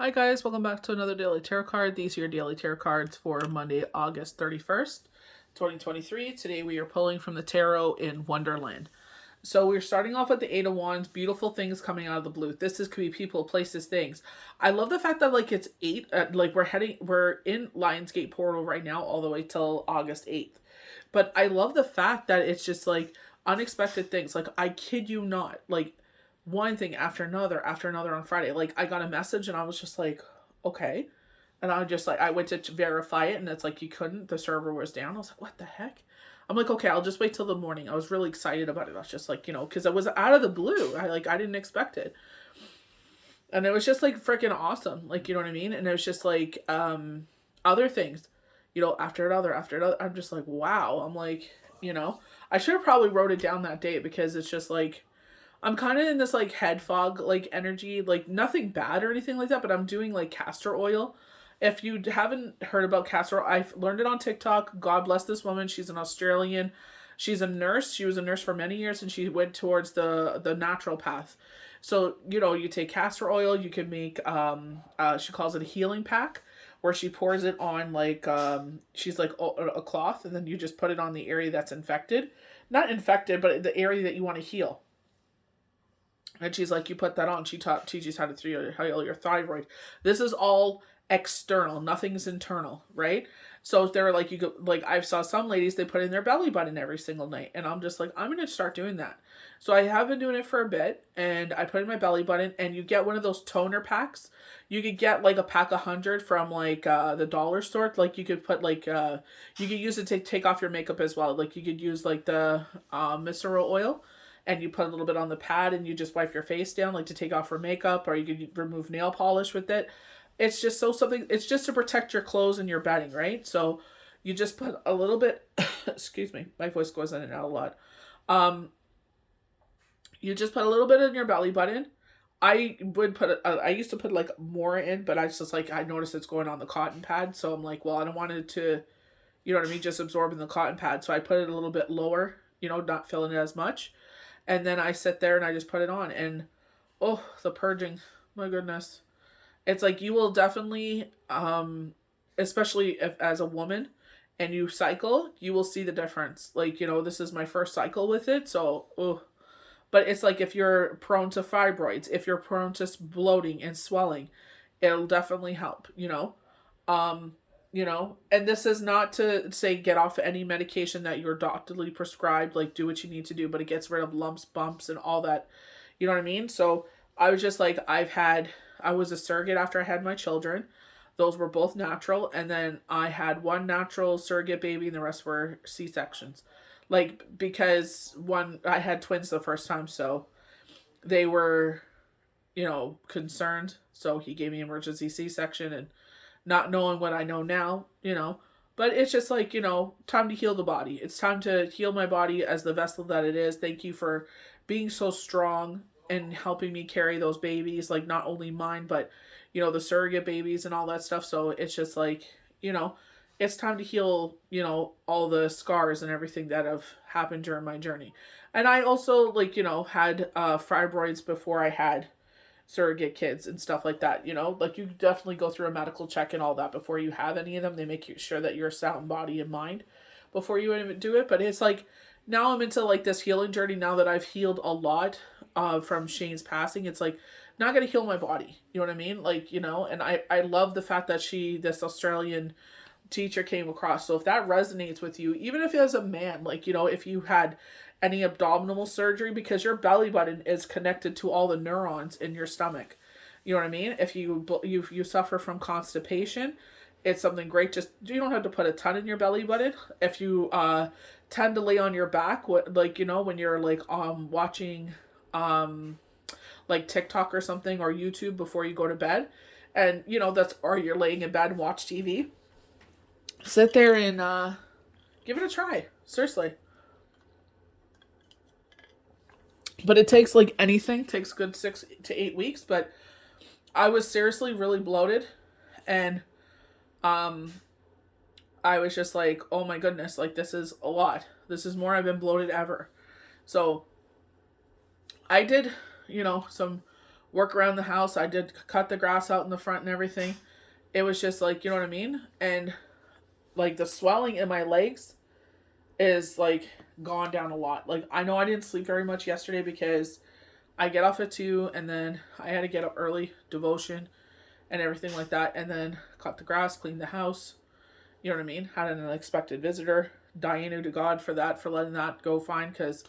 Hi guys, welcome back to another daily tarot card. These are your daily tarot cards for Monday, August 31st, 2023. Today we are pulling from the tarot in Wonderland. So we're starting off with the Eight of Wands, beautiful things coming out of the blue. This could be people, places, things. I love the fact that it's 8, we're in Lionsgate portal right now all the way till August 8th. But I love the fact that it's just unexpected things. I kid you not, one thing after another on Friday. I got a message and I was just like, okay. And I went to verify it and it's you couldn't, the server was down. I was like, what the heck? I'm like, okay, I'll just wait till the morning. I was really excited about it. I was just because it was out of the blue. I didn't expect it. And it was just freaking awesome. You know what I mean? And it was just other things, after another. I'm just like, wow. I'm I should have probably wrote it down that day because it's just I'm kind of in this head fog energy, nothing bad or anything like that, but I'm doing castor oil. If you haven't heard about castor oil, I've learned it on TikTok. God bless this woman. She's an Australian. She's a nurse. She was a nurse for many years and she went towards the natural path. So, you take castor oil, you can make, she calls it a healing pack where she pours it on she's a cloth and then you just put it on the area that's infected. Not infected, but the area that you want to heal. And she's like, you put that on. She teaches how to heal your thyroid. This is all external. Nothing's internal, right? So they're you go, I saw some ladies, they put in their belly button every single night. And I'm just I'm going to start doing that. So I have been doing it for a bit. And I put in my belly button. And you get one of those toner packs. You could get a pack of 100 from the dollar store. You could put you could use it to take off your makeup as well. You could use the micellar oil. And you put a little bit on the pad and you just wipe your face down to take off her makeup, or you could remove nail polish with it. It's just it's just to protect your clothes and your bedding, right? So you just put a little bit, excuse me, my voice goes in and out a lot. You just put a little bit in your belly button. I would put I used to put more in, but I just I noticed it's going on the cotton pad. So I'm well, I don't want it to, you know what I mean, just absorb in the cotton pad. So I put it a little bit lower, not filling it as much. And then I sit there and I just put it on. And, oh, the purging. My goodness. It's you will definitely, especially if as a woman and you cycle, you will see the difference. This is my first cycle with it. So, oh. But it's if you're prone to fibroids, if you're prone to bloating and swelling, it'll definitely help, and this is not to say get off any medication that you're doctorally prescribed, do what you need to do, but it gets rid of lumps, bumps, and all that, you know what I mean? So I was just I was a surrogate after I had my children. Those were both natural, and then I had one natural surrogate baby and the rest were C-sections. Because I had twins the first time, so they were, concerned, so he gave me emergency C-section, and not knowing what I know now, but it's just time to heal the body. It's time to heal my body as the vessel that it is. Thank you for being so strong and helping me carry those babies, not only mine, but, the surrogate babies and all that stuff. So it's just it's time to heal, all the scars and everything that have happened during my journey. And I also, had fibroids before I had surrogate kids and stuff like that, you definitely go through a medical check and all that before you have any of them. They make sure that you're sound body and mind before you even do it. But it's now I'm into this healing journey. Now that I've healed a lot from Shane's passing, it's now I gotta heal my body, you know what I mean? And I love the fact that this Australian teacher came across. So if that resonates with you, even if as a man, if you had any abdominal surgery, because your belly button is connected to all the neurons in your stomach, you know what I mean? If you suffer from constipation, it's something great. Just, you don't have to put a ton in your belly button. If you tend to lay on your back, when you're watching TikTok or something, or YouTube before you go to bed, and or you're laying in bed and watch TV, sit there and give it a try. Seriously. But it takes anything, takes a good 6 to 8 weeks. But I was seriously really bloated. And I was just oh my goodness, this is a lot. This is more I've been bloated ever. So I did, some work around the house. I did cut the grass out in the front and everything. It was just like, you know what I mean? And like the swelling in my legs is like gone down a lot. Like I know I didn't sleep very much yesterday because I get off at 2 and then I had to get up early, devotion and everything like that, and then cut the grass, clean the house. You know what I mean? Had an unexpected visitor. Dianu to God for that, for letting that go fine, because,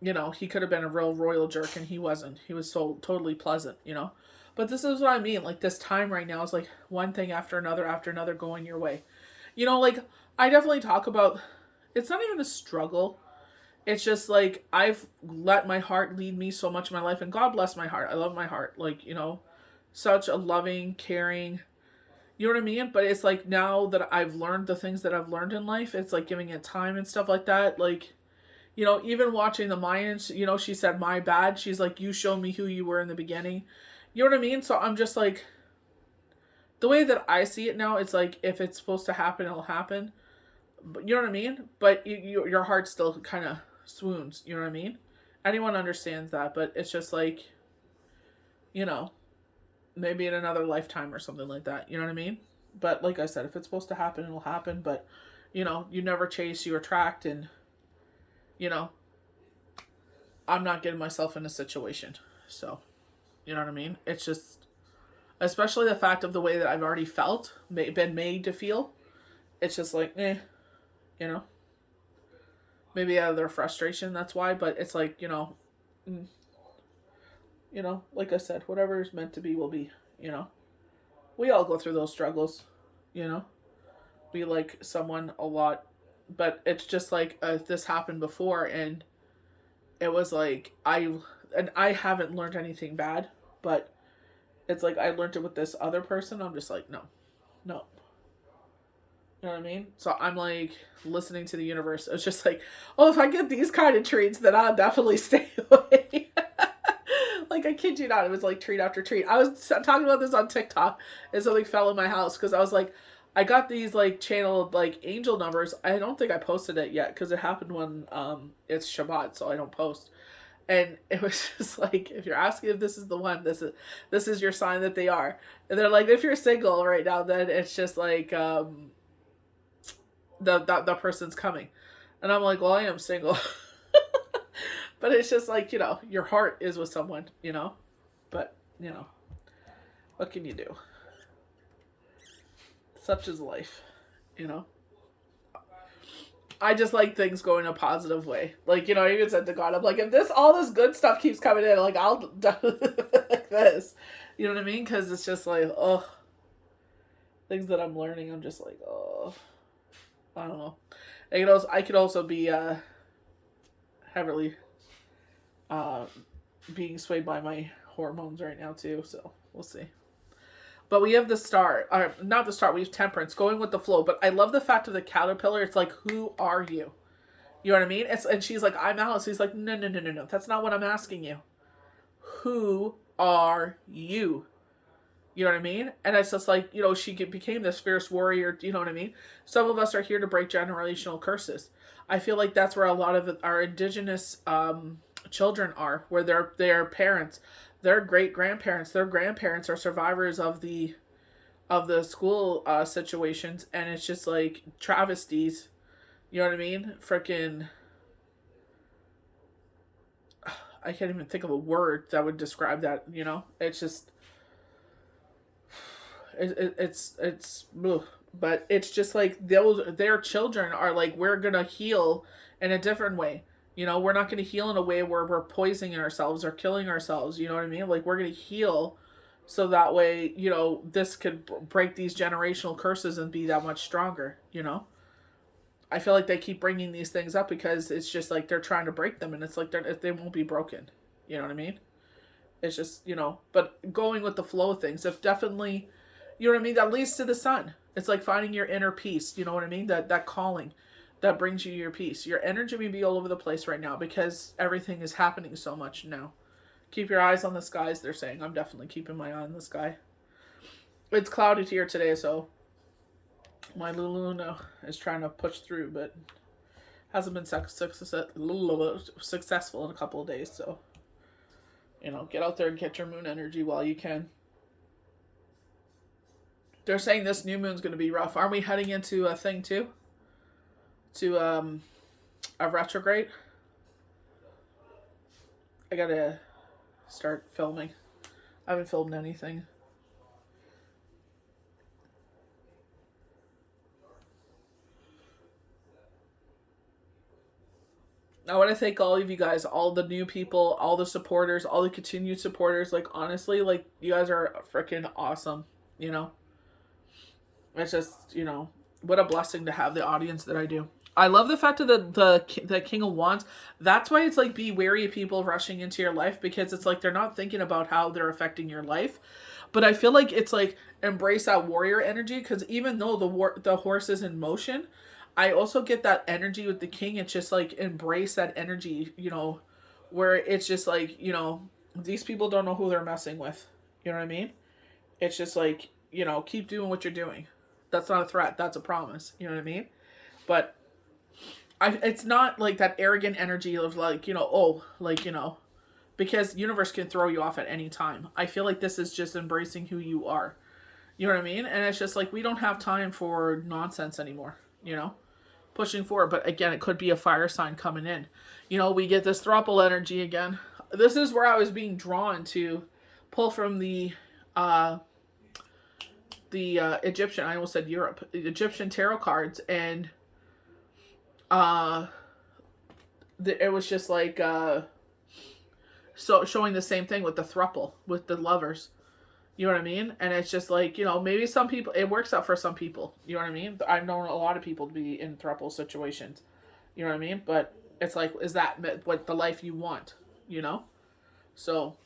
you know, he could have been a real royal jerk and he wasn't. He was so totally pleasant, you know? But this is what I mean. Like this time right now is like one thing after another going your way. You know, like I definitely talk about, it's not even a struggle. It's just like I've let my heart lead me so much in my life, and God bless my heart. I love my heart. Like, you know, such a loving, caring, you know what I mean? But it's like now that I've learned the things that I've learned in life, it's like giving it time and stuff like that. Like, you know, even watching the Mayans, you know, she said, my bad. She's like, you showed me who you were in the beginning. You know what I mean? So I'm just like, the way that I see it now, it's like, if it's supposed to happen, it'll happen. But you know what I mean? But your heart still kind of swoons. You know what I mean? Anyone understands that, but it's just like, you know, maybe in another lifetime or something like that. You know what I mean? But like I said, if it's supposed to happen, it'll happen. But, you know, you never chase, you attract. And, you know, I'm not getting myself in a situation. So, you know what I mean? It's just, especially the fact of the way that I've already felt, been made to feel. It's just like, you know. Maybe out of their frustration, that's why. But it's like, you know, like I said, whatever is meant to be will be, you know. We all go through those struggles, you know. We like someone a lot, but it's just like this happened before, and it was like I haven't learned anything bad, but it's like I learned it with this other person. I'm just like, no. You know what I mean? So I'm like listening to the universe. It's just like, oh, if I get these kind of treats, then I'll definitely stay away. Like, I kid you not, it was like treat after treat. I was talking about this on TikTok, and something fell in my house because I was like, I got these like channeled like angel numbers. I don't think I posted it yet because it happened when it's Shabbat, so I don't post. And it was just like, if you're asking if this is the one, this is your sign that they are. And they're like, if you're single right now, then it's just like the person's coming. And I'm like, well, I am single. But it's just like, you know, your heart is with someone, you know. But, you know, what can you do? Such is life, you know. I just like things going a positive way. Like, you know, I even said to God, I'm like, if all this good stuff keeps coming in, like, I'll do like this. You know what I mean? Because it's just like, oh, things that I'm learning, I'm just like, oh, I don't know. I could also be heavily being swayed by my hormones right now too, so we'll see. But we have the star, or not the star, we have temperance, going with the flow. But I love the fact of the caterpillar. It's like, who are you? You know what I mean? And she's like, I'm Alice. He's like, no. That's not what I'm asking you. Who are you? You know what I mean? And it's just like, you know, she became this fierce warrior. You know what I mean? Some of us are here to break generational curses. I feel like that's where a lot of our indigenous children are, where their parents, their great grandparents, their grandparents are survivors of the school situations, and it's just like travesties. You know what I mean? Freaking, I can't even think of a word that would describe that. You know, it's just, it's, but it's just like their children are like, we're gonna heal in a different way. You know, we're not going to heal in a way where we're poisoning ourselves or killing ourselves. You know what I mean? Like, we're going to heal so that way, you know, this could break these generational curses and be that much stronger, you know? I feel like they keep bringing these things up because it's just like they're trying to break them, and it's like they won't be broken. You know what I mean? It's just, you know, but going with the flow of things, if definitely, you know what I mean? That leads to the sun. It's like finding your inner peace. You know what I mean? That calling that brings you your peace. Your energy may be all over the place right now because everything is happening so much now. Keep your eyes on the skies, they're saying. I'm definitely keeping my eye on the sky. It's clouded here today, so my little Luna is trying to push through, but hasn't been successful in a couple of days, so You know, get out there and get your moon energy while you can. They're saying this new moon's going to be rough. Aren't we heading into a thing too? To a retrograde? I gotta start filming. I haven't filmed anything. I want to thank all of you guys, all the new people, all the supporters, all the continued supporters. Like, honestly, like, you guys are freaking awesome, you know? It's just, you know, what a blessing to have the audience that I do. I love the fact of the King of Wands. That's why it's like, be wary of people rushing into your life, because it's like they're not thinking about how they're affecting your life. But I feel like it's like, embrace that warrior energy, because even though the horse is in motion, I also get that energy with the king. It's just like, embrace that energy, you know, where it's just like, you know, these people don't know who they're messing with. You know what I mean? It's just like, you know, keep doing what you're doing. That's not a threat. That's a promise. You know what I mean? But it's not like that arrogant energy of like, you know, oh, like, you know, because the universe can throw you off at any time. I feel like this is just embracing who you are. You know what I mean? And it's just like, we don't have time for nonsense anymore, you know? Pushing forward. But again, it could be a fire sign coming in. You know, we get this throuple energy again. This is where I was being drawn to pull from the Egyptian, I almost said Europe, Egyptian tarot cards, and it was just like so showing the same thing with the throuple, with the lovers. You know what I mean? And it's just like, you know, maybe some people, it works out for some people. You know what I mean? I've known a lot of people to be in throuple situations. You know what I mean? But it's like, is that what the life you want? You know? So,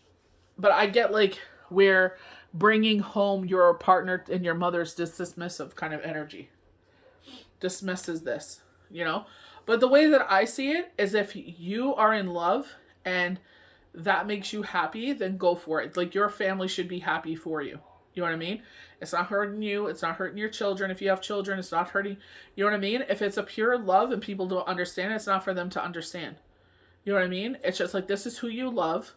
but I get like where bringing home your partner and your mother's dismissive kind of energy dismisses this, you know? But the way that I see it is, if you are in love and that makes you happy, then go for it. Like, your family should be happy for you. You know what I mean? It's not hurting you. It's not hurting your children. If you have children, it's not hurting. You know what I mean? If it's a pure love and people don't understand, it's not for them to understand. You know what I mean? It's just like, this is who you love.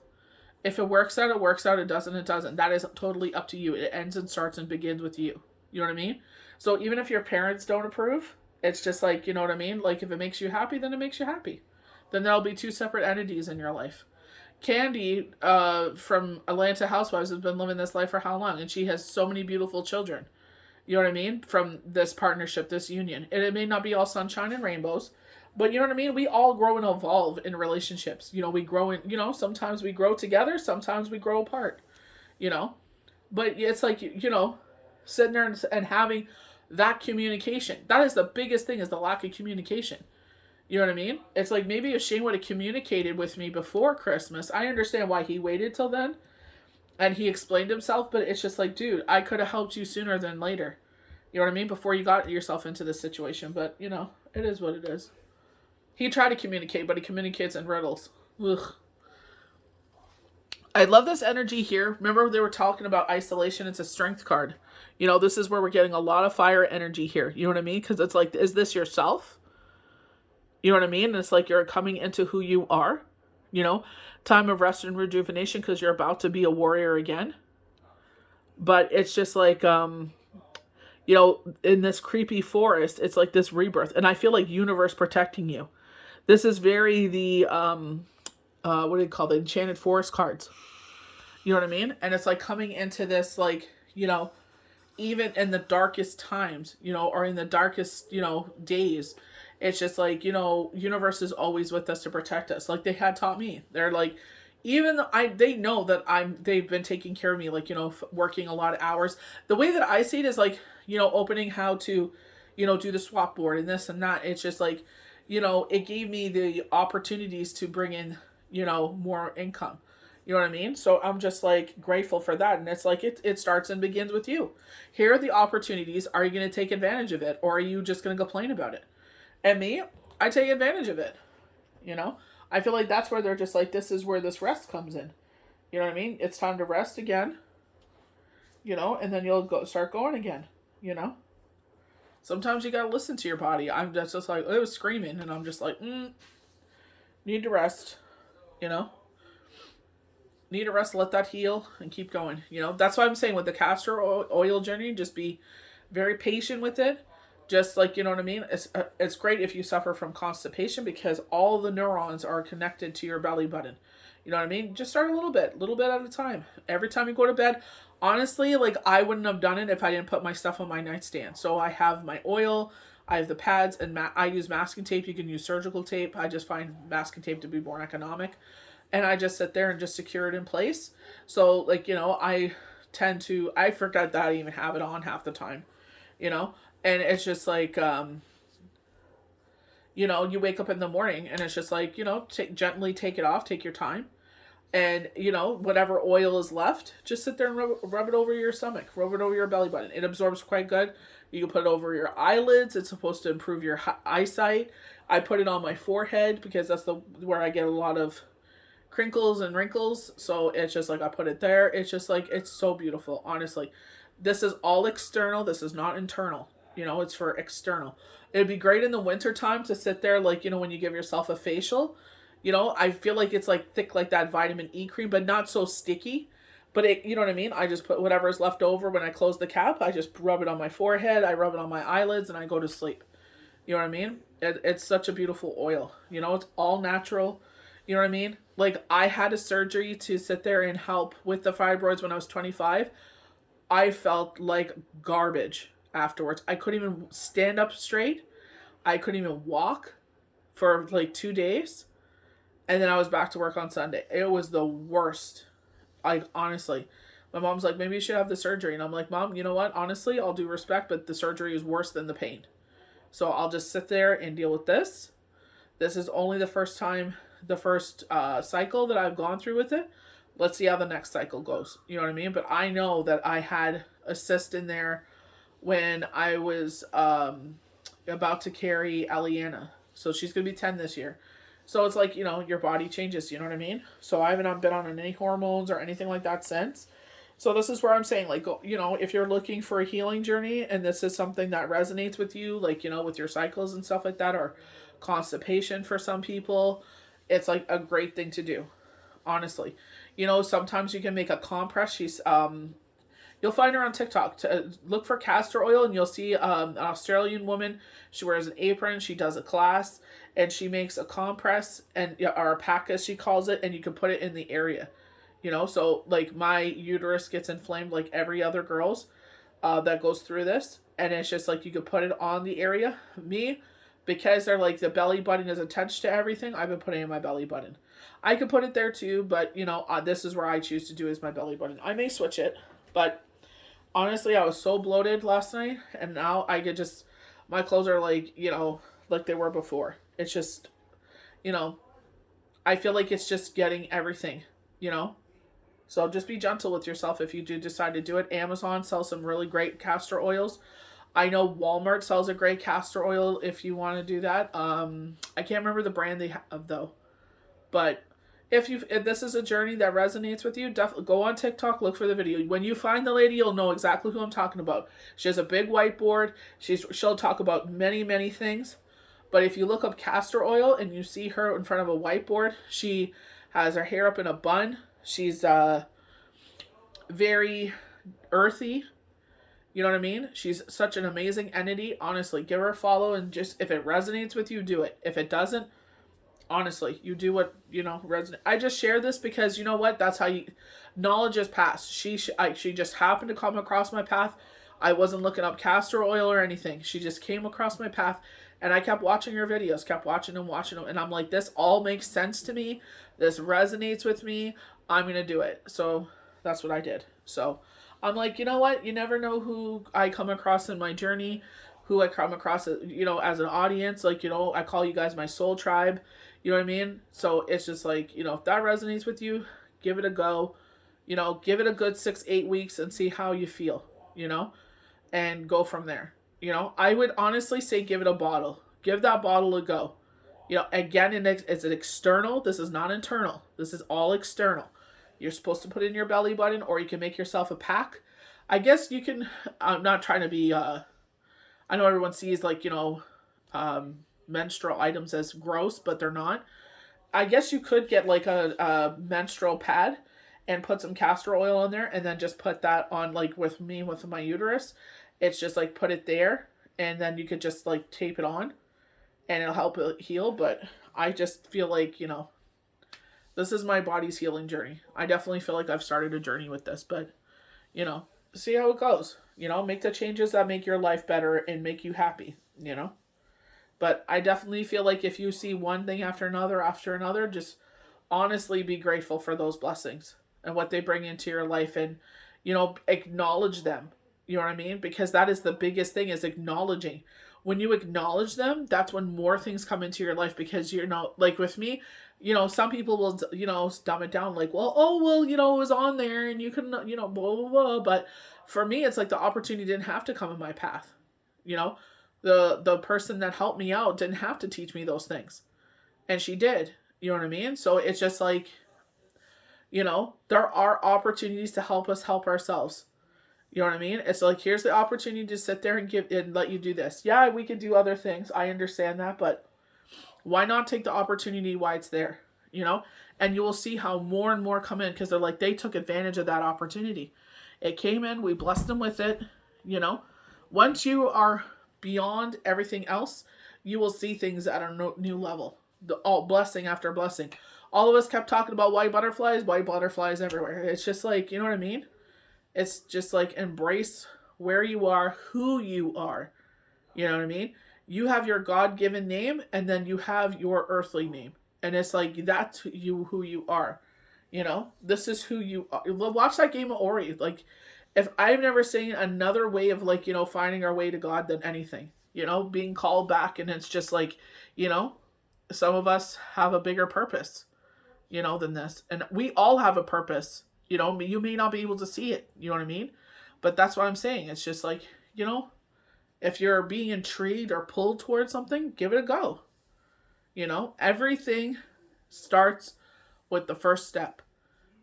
If it works out, it works out. It doesn't, it doesn't. That is totally up to you. It ends and starts and begins with you. You know what I mean? So even if your parents don't approve, it's just like, you know what I mean? Like, if it makes you happy, then it makes you happy. Then there'll be two separate entities in your life. Candy from Atlanta Housewives has been living this life for how long? And she has so many beautiful children. You know what I mean? From this partnership, this union. And it may not be all sunshine and rainbows, but you know what I mean? We all grow and evolve in relationships. You know, we grow in, you know, sometimes we grow together, sometimes we grow apart, you know? But it's like, you know, sitting there and having that communication. That is the biggest thing, is the lack of communication. You know what I mean? It's like, maybe if Shane would have communicated with me before Christmas, I understand why he waited till then and he explained himself, but it's just like, dude, I could have helped you sooner than later. You know what I mean? Before you got yourself into this situation. But, you know, it is what it is. He tried to communicate, but he communicates in riddles. Ugh. I love this energy here. Remember, they were talking about isolation. It's a strength card. You know, this is where we're getting a lot of fire energy here. You know what I mean? Because it's like, is this yourself? You know what I mean? And it's like, you're coming into who you are. You know, time of rest and rejuvenation, because you're about to be a warrior again. But it's just like, you know, in this creepy forest, it's like this rebirth. And I feel like universe protecting you. This is very the, what do you call the enchanted forest cards? You know what I mean? And it's like coming into this, like, you know, even in the darkest times, you know, or in the darkest, you know, days, it's just like, you know, universe is always with us to protect us. Like they had taught me. They're like, even though they know that they've been taking care of me, like, you know, working a lot of hours. The way that I see it is like, you know, opening how to, you know, do the swap board and this and that. It's just like, you know, it gave me the opportunities to bring in, you know, more income. You know what I mean? So I'm just like grateful for that. And it's like, it starts and begins with you. Here are the opportunities. Are you going to take advantage of it? Or are you just going to complain about it? And me, I take advantage of it. You know, I feel like that's where they're just like, this is where this rest comes in. You know what I mean? It's time to rest again. You know, and then you'll start going again. You know, sometimes you got to listen to your body. I'm just like, it was screaming, and I'm just like, need to rest. You know, need a rest, let that heal, and keep going. You know, that's why I'm saying with the castor oil journey, just be very patient with it. Just like, you know what I mean? It's great if you suffer from constipation because all the neurons are connected to your belly button. You know what I mean? Just start a little bit at a time. Every time you go to bed, honestly, like I wouldn't have done it if I didn't put my stuff on my nightstand. So I have my oil, I have the pads, and I use masking tape. You can use surgical tape. I just find masking tape to be more economic. And I just sit there and just secure it in place. So, like, you know, I forget that I even have it on half the time, you know? And it's just like, you know, you wake up in the morning and it's just like, you know, gently take it off, take your time. And, you know, whatever oil is left, just sit there and rub it over your stomach, rub it over your belly button. It absorbs quite good. You can put it over your eyelids. It's supposed to improve your eyesight. I put it on my forehead because that's where I get a lot of crinkles and wrinkles. So it's just like I put it there. It's just like, it's so beautiful, honestly. This is all external. This is not internal. You know, it's for external. It'd be great in the winter time to sit there, like, you know, when you give yourself a facial. You know, I feel like it's like thick like that vitamin E cream, but not so sticky. But it, you know what I mean? I just put whatever is left over when I close the cap. I just rub it on my forehead. I rub it on my eyelids and I go to sleep. You know what I mean? It's such a beautiful oil. You know, it's all natural. You know what I mean? Like I had a surgery to sit there and help with the fibroids when I was 25. I felt like garbage afterwards. I couldn't even stand up straight. I couldn't even walk for like 2 days. And then I was back to work on Sunday. It was the worst. Like, honestly. My mom's like, maybe you should have the surgery. And I'm like, Mom, you know what? Honestly, I'll do respect, but the surgery is worse than the pain. So I'll just sit there and deal with this. This is only the first cycle that I've gone through with it. Let's see how the next cycle goes. You know what I mean? But I know that I had a cyst in there when I was about to carry Eliana. So she's going to be 10 this year. So it's like, you know, your body changes, you know what I mean? So I haven't been on any hormones or anything like that since. So this is where I'm saying, like, you know, if you're looking for a healing journey and this is something that resonates with you, like, you know, with your cycles and stuff like that, or constipation for some people, it's like a great thing to do, honestly. You know, sometimes you can make a compress. You'll find her on TikTok. To look for castor oil, and you'll see an Australian woman. She wears an apron. She does a class, and she makes a compress or a pack, as she calls it, and you can put it in the area. You know, so like my uterus gets inflamed like every other girl's that goes through this, and it's just like you could put it on the area. Me, because they're like the belly button is attached to everything, I've been putting it in my belly button. I could put it there too, but you know, this is where I choose to do is my belly button. I may switch it, but honestly, I was so bloated last night, and now I could just, my clothes are like, you know, like they were before. It's just, you know, I feel like it's just getting everything, you know? So just be gentle with yourself if you do decide to do it. Amazon sells some really great castor oils. I know Walmart sells a great castor oil if you want to do that. I can't remember the brand they have though. But if this is a journey that resonates with you, definitely go on TikTok, look for the video. When you find the lady, you'll know exactly who I'm talking about. She has a big whiteboard. She'll talk about many, many things. But if you look up castor oil and you see her in front of a whiteboard, she has her hair up in a bun. She's very earthy. You know what I mean? She's such an amazing entity. Honestly, give her a follow, and just if it resonates with you, do it. If it doesn't, honestly, you do what, you know, resonate. I just share this because, you know what? That's how knowledge is passed. She just happened to come across my path. I wasn't looking up castor oil or anything. She just came across my path, and I kept watching her videos, kept watching them, and I'm like, this all makes sense to me. This resonates with me. I'm going to do it. So that's what I did. So I'm like, you know what? You never know who I come across in my journey, who I come across, you know, as an audience. Like, you know, I call you guys my soul tribe. You know what I mean? So it's just like, you know, if that resonates with you, give it a go. You know, give it a good 6-8 weeks and see how you feel, you know, and go from there. You know, I would honestly say give it a bottle. Give that bottle a go. You know, again, it's an external. This is not internal. This is all external. You're supposed to put it in your belly button, or you can make yourself a pack. I guess you can, I'm not trying to be, I know everyone sees like, you know, menstrual items as gross, but they're not. I guess you could get like a menstrual pad and put some castor oil in there, and then just put that on, like with me with my uterus. It's just like put it there, and then you could just like tape it on, and it'll help it heal. But I just feel like, you know, this is my body's healing journey. I definitely feel like I've started a journey with this, but, you know, see how it goes. You know, make the changes that make your life better and make you happy, you know. But I definitely feel like if you see one thing after another, just honestly be grateful for those blessings and what they bring into your life, and, you know, acknowledge them. You know what I mean? Because that is the biggest thing, is acknowledging. When you acknowledge them, that's when more things come into your life, because you're not, like with me, you know, some people will, you know, dumb it down like, well, oh, well, you know, it was on there and you couldn't, you know, blah, blah, blah. But for me, it's like the opportunity didn't have to come in my path. You know, the person that helped me out didn't have to teach me those things. And she did. You know what I mean? So it's just like, you know, there are opportunities to help us help ourselves. You know what I mean? It's like, here's the opportunity to sit there and give and let you do this. Yeah, we could do other things. I understand that, but why not take the opportunity while it's there? You know? And you will see how more and more come in, because they're like, they took advantage of that opportunity. It came in, we blessed them with it, you know? Once you are beyond everything else, you will see things at a new level. All blessing after blessing. All of us kept talking about white butterflies everywhere. It's just like, you know what I mean? It's just like, embrace where you are, who you are. You know what I mean? You have your God-given name, and then you have your earthly name. And it's like, that's who you are. You know? This is who you are. Watch that game of Ori. Like, if I've never seen another way of, like, you know, finding our way to God than anything. You know? Being called back, and it's just like, you know, some of us have a bigger purpose, you know, than this. And we all have a purpose. You know, you may not be able to see it. You know what I mean? But that's what I'm saying. It's just like, you know, if you're being intrigued or pulled towards something, give it a go. You know, everything starts with the first step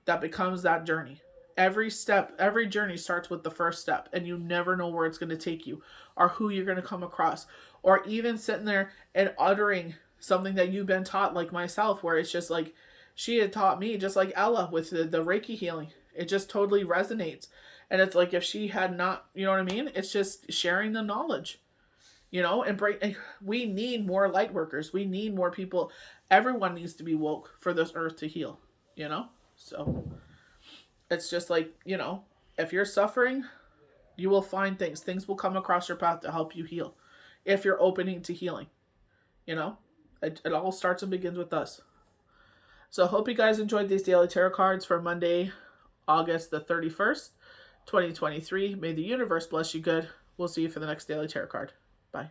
that becomes that journey. Every step, every journey starts with the first step, and you never know where it's going to take you or who you're going to come across, or even sitting there and uttering something that you've been taught, like myself, where it's just like, she had taught me, just like Ella with the Reiki healing. It just totally resonates. And it's like, if she had not, you know what I mean? It's just sharing the knowledge, you know, and we need more light workers. We need more people. Everyone needs to be woke for this earth to heal, you know? So it's just like, you know, if you're suffering, you will find things. Things will come across your path to help you heal, if you're opening to healing, you know? It all starts and begins with us. So I hope you guys enjoyed these daily tarot cards for Monday, August the 31st, 2023. May the universe bless you good. We'll see you for the next daily tarot card. Bye.